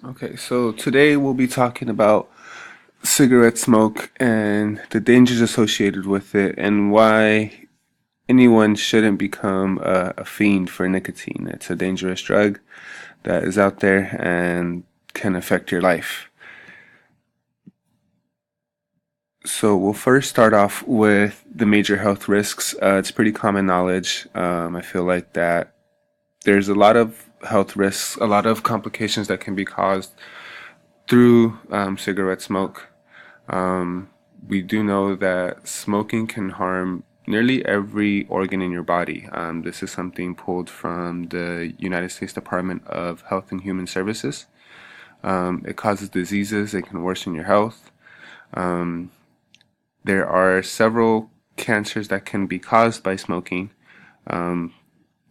Okay, so today we'll be talking about cigarette smoke and the dangers associated with it and why anyone shouldn't become a fiend for nicotine. It's a dangerous drug that is out there and can affect your life. So we'll first start off with the major health risks. It's pretty common knowledge. I feel like that there's a lot of health risks, a lot of complications that can be caused through cigarette smoke. We do know that smoking can harm nearly every organ in your body. This is something pulled from the United States Department of Health and Human Services. It causes diseases, it can worsen your health. There are several cancers that can be caused by smoking.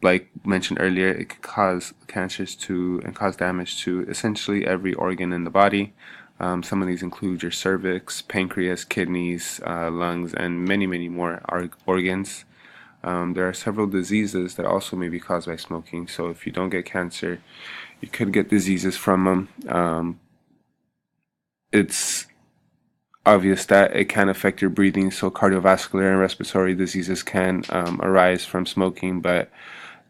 Like mentioned earlier, it could cause cancers to and cause damage to essentially every organ in the body. Some of these include your cervix, pancreas, kidneys, lungs, and many, many more organs. There are several diseases that also may be caused by smoking. So if you don't get cancer, you could get diseases from them. It's obvious that it can affect your breathing, so cardiovascular and respiratory diseases can arise from smoking, but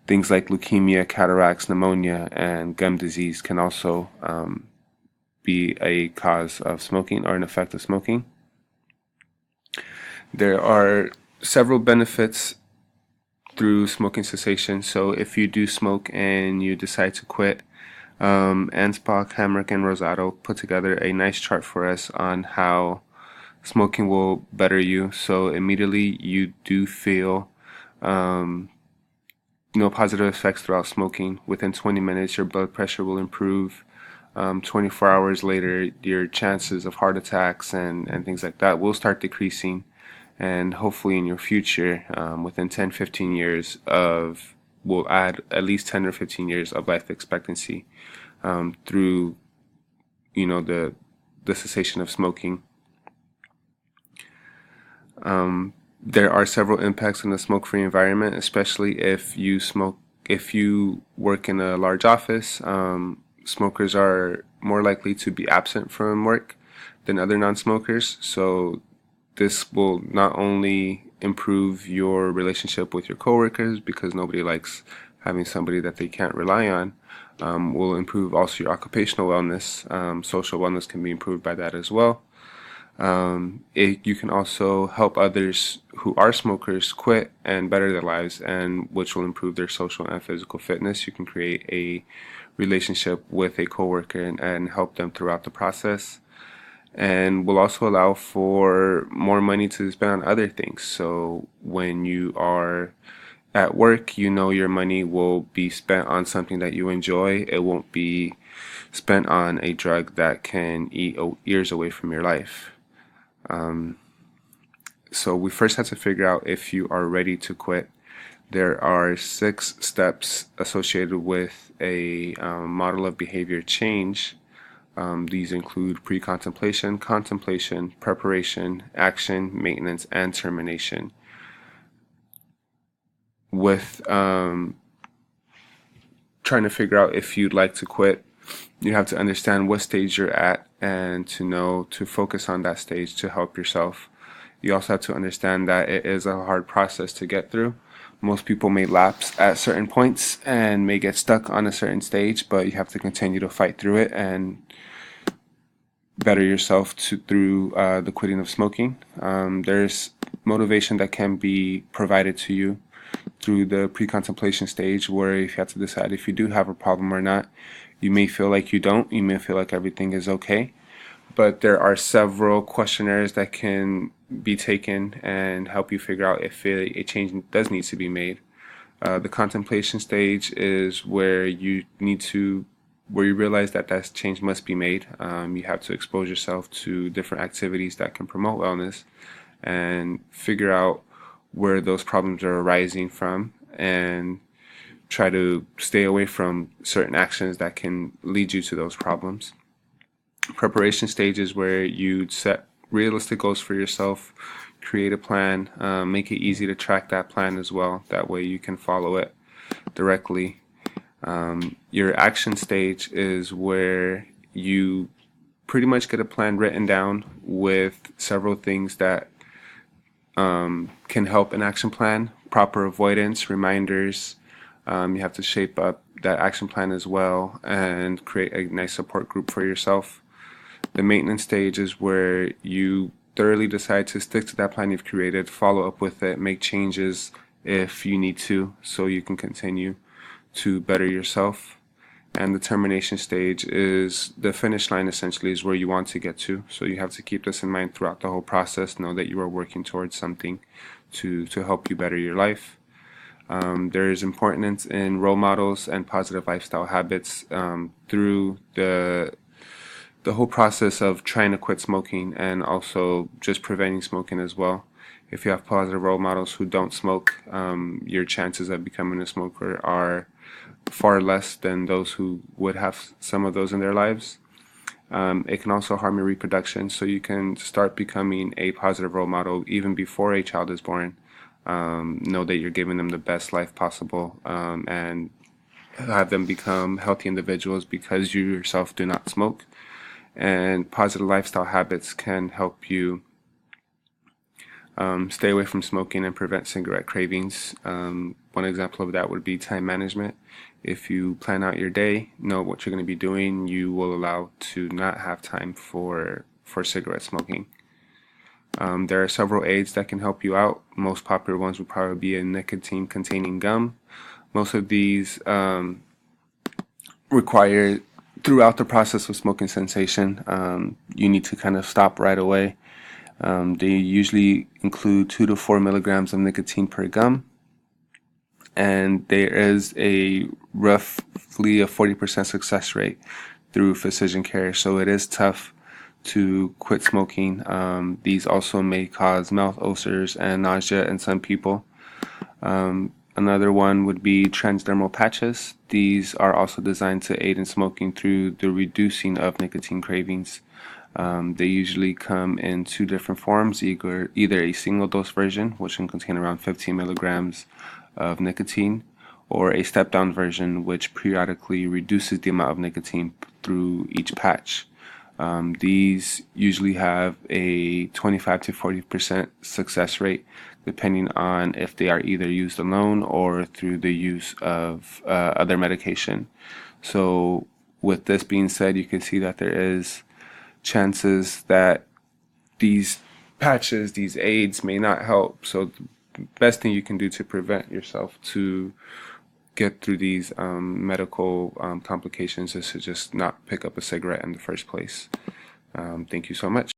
things like leukemia, cataracts, pneumonia, and gum disease can also be a cause of smoking or an effect of smoking. There are several benefits through smoking cessation. So if you do smoke and you decide to quit, Ansbach, Hamrick, and Rosado put together a nice chart for us on how smoking will better you. So immediately you do feel positive effects throughout smoking. Within 20 minutes, your blood pressure will improve. 24 hours later, your chances of heart attacks and things like that will start decreasing. And hopefully in your future, within 10, 15 years of, will add at least 10 or 15 years of life expectancy through, the cessation of smoking. There are several impacts in the smoke-free environment, especially if you work in a large office. Smokers are more likely to be absent from work than other non-smokers. So this will not only improve your relationship with your coworkers because nobody likes having somebody that they can't rely on. Will improve also your occupational wellness. Social wellness can be improved by that as well. You can also help others who are smokers quit and better their lives, and which will improve their social and physical fitness. You can create a relationship with a coworker and help them throughout the process, and will also allow for more money to spend on other things. So when you are at work, your money will be spent on something that you enjoy. It won't be spent on a drug that can eat years away from your life. So we first have to figure out if you are ready to quit. There are 6 steps associated with a model of behavior change. These include pre-contemplation, contemplation, preparation, action, maintenance, and termination. With trying to figure out if you'd like to quit, you have to understand what stage you're at and to know to focus on that stage to help yourself. You also have to understand that it is a hard process to get through. Most people may lapse at certain points and may get stuck on a certain stage, but you have to continue to fight through it and better yourself through the quitting of smoking. There's motivation that can be provided to you through the pre-contemplation stage, where if you have to decide if you do have a problem or not. You may feel like you don't. You may feel like everything is okay. But there are several questionnaires that can be taken and help you figure out if a change does need to be made. The contemplation stage is where where you realize that change must be made. You have to expose yourself to different activities that can promote wellness and figure out where those problems are arising from and try to stay away from certain actions that can lead you to those problems. Preparation stage is where you set realistic goals for yourself, create a plan, make it easy to track that plan as well. That way you can follow it directly. Your action stage is where you pretty much get a plan written down with several things that can help an action plan, proper avoidance, reminders. You have to shape up that action plan as well and create a nice support group for yourself. The maintenance stage is where you thoroughly decide to stick to that plan you've created, follow up with it, make changes if you need to, so you can continue to better yourself. And the termination stage is the finish line, essentially, is where you want to get to. So you have to keep this in mind throughout the whole process. Know that you are working towards something to help you better your life. There is importance in role models and positive lifestyle habits through the whole process of trying to quit smoking and also just preventing smoking as well. If you have positive role models who don't smoke, your chances of becoming a smoker are far less than those who would have some of those in their lives. It can also harm your reproduction, so you can start becoming a positive role model even before a child is born. Know that you're giving them the best life possible, and have them become healthy individuals because you yourself do not smoke. And positive lifestyle habits can help you stay away from smoking and prevent cigarette cravings. One example of that would be time management. If you plan out your day, know what you're going to be doing, you will allow to not have time for cigarette smoking. There are several aids that can help you out. Most popular ones would probably be a nicotine-containing gum. Most of these require, throughout the process of smoking cessation, you need to kind of stop right away. They usually include 2 to 4 milligrams of nicotine per gum, and there is a roughly a 40% success rate through physician care, so it is tough to quit smoking. These also may cause mouth ulcers and nausea in some people. Another one would be transdermal patches. These are also designed to aid in smoking through the reducing of nicotine cravings. They usually come in 2 different forms, either a single dose version, which can contain around 15 milligrams of nicotine, or a step down version, which periodically reduces the amount of nicotine through each patch. These usually have a 25 to 40% success rate, depending on if they are either used alone or through the use of other medication. So with this being said, you can see that there is chances that these patches, these aids, may not help. So the best thing you can do to prevent yourself to get through these medical complications is to just not pick up a cigarette in the first place. Thank you so much.